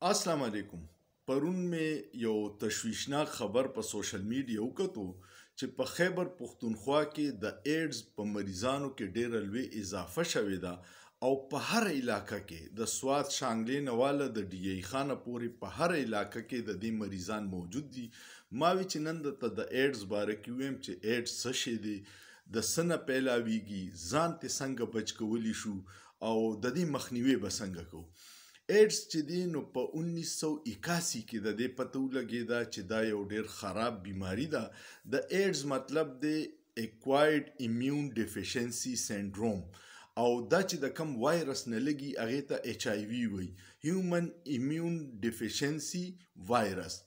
السلام علیکم. پرون مې یو تشویشناک خبر په سوشل میډیا وکتو چې په خیبر پختونخواہ کې د ایډز په مریضانو کې ډېره لوی اضافه شوې ده او په هر علاقه کې د سوات شانګلې نه واله د ډي ای خانه پورې په هر علاقه کې د دې مریضان موجود دي. ما وی چې نن درته د ایډز باره کې ویم چې ایډز څه شی دی، د څه نه پیلاویږي، ځان ترې څنګه بچ کولی شو او د دې مخنیوی به څنګه کوو. ایډز چې دی نو په 1981 کې د دې پته ولګېده چې دا یو ډېر خراب بیماری ده. د ایډز مطلب دی اکوایرډ ایمیون ډیفیشنسي سینډروم، او دا چې د کم وایرس نه لګي هغې ته ایچ آی وي وایي، هیومن ایمیون ډیفیشنسي وایرس.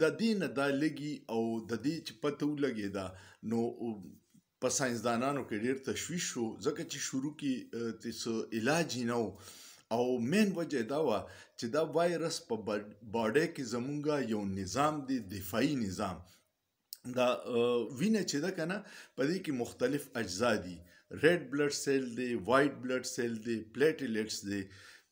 د دې نه دا لګي او د دې چې پته ولګېده نو په ساینسدانانو کې ډېر تشویش شو، ځکه چې شروع کې څه علاج یې نه و او مین وجه دا وه چې دا وایرس په باډی کې زمونږ یو نظام دی، دفاعي نظام. دا وینه چې ده که نه په دې کې مختلف اجزا دي، ریډ بلډ سیل دی، وایټ بلډ سیل دی، پلیټلیټس دی.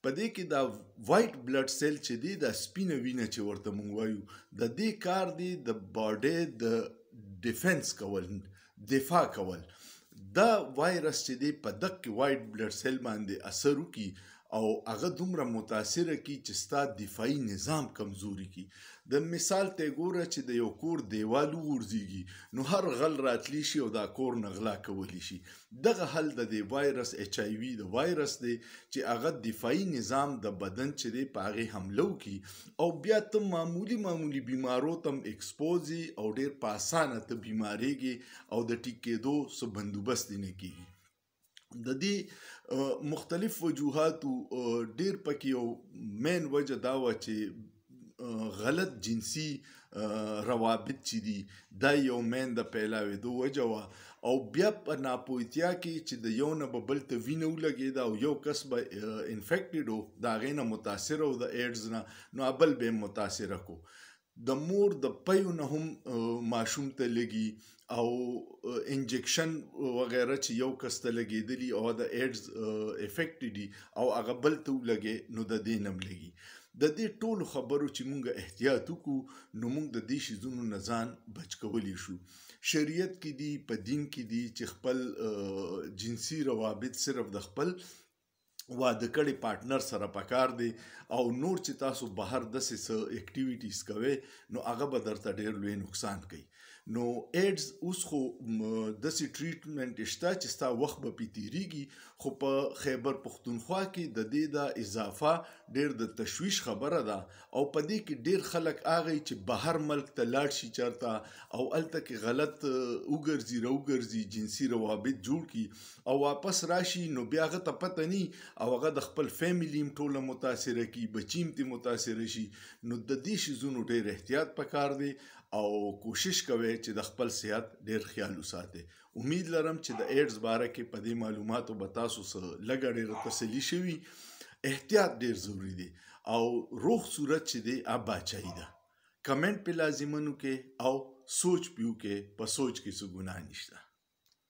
په دې کې دا وایټ بلډ سیل چې دی دا سپینه وینه چې ورته مونږ وایو، د دې کار دی د باډی د ډیفنس کول، دفاع کول. دا وایرس چې دی په دغه وایټ بلډ سیل باندې اثر وکړي او هغه دومره متاثره کړي چې ستا دفاعي نظام کمزوري کړي. د مثال ته ګوره چې د یو کور دیوال وغورځېږي نو هر غل راتلی شي او دا کور نه غلا کولی شي. دغه حل د دې وایرس ایچ آی وي د وایرس دی چې هغه دفاعي نظام د بدن چې دی په هغې حمله وکړي او بیا ته معمولي بیمارو ته هم اکسپوز یې او ډېر په اسانه ته بیمارېږي او د ټیک کېدو څه بندوبست یې نه کېږي. د دې مختلف وجوهاتو ډېر پکې یو مین وجه دا وه چې غلط جنسي روابط چې دي دا یو مین د پیلاوېدو وجه وه، او بیا په ناپوهتیا کې چې د یو نه به بل ته وینه ولګېده او یو کس به انفیکټډ و د هغې نه متاثره و د ایډز نه، نو بل به یې متاثره کو. د مور د پیو نه هم ماشوم ته لګي او انجکشن وغیره چې یو کس ته لګېدلي او د ایډز افیکټ دي او هغه بل ته ولګي نو د دې نه هم لګي. د دې ټولو خبرو چې مونږ احتیاط وکړو نو مونږ د دې شیزونو نه ځان بچ کولی شو. شریعت کې دي، په دین کې دي چې خپل جنسي روابط صرف د خپل واده کړي پارټنر سره پکار دی، او نور چې تاسو بهر داسې څه اکټیویټیز کوئ نو هغه به درته ډېر لوی نقصان کوي. نو ایډز اوس خو داسې ټریټمنټ شته چې ستا وخت به پې تېرېږي، خو په خیبر پختونخوا کې د دې د اضافه ډېر د تشویش خبره ده او په دې کې ډېر خلک هغه چې بهر ملک ته لاړ شي چېرته او هلته کې غلط وګرځي راوګرځي، جنسي روابط جوړ کړي او واپس راشي نو بیا هغه ته پته نی او هغه د خپل فیملی هم ټوله متاثره کړي، بچي هم ترې متاثره شي. نو د دې شیزونو ډېر احتیاط پکار دی او کوشش کوئ چې د خپل صحت ډېر خیال وساتئ. امید لرم چې د ایډز باره کې په دې معلوماتو به تاسو څه لږه ډېره تسلي شوي. احتیاط ډېر ضروري دی او روغ صورت چې دی هغه باچایي ده. کمنټ پې لازمن وکړئ او سوچ پې وکړئ، په سوچ کې څه ګناه نشته.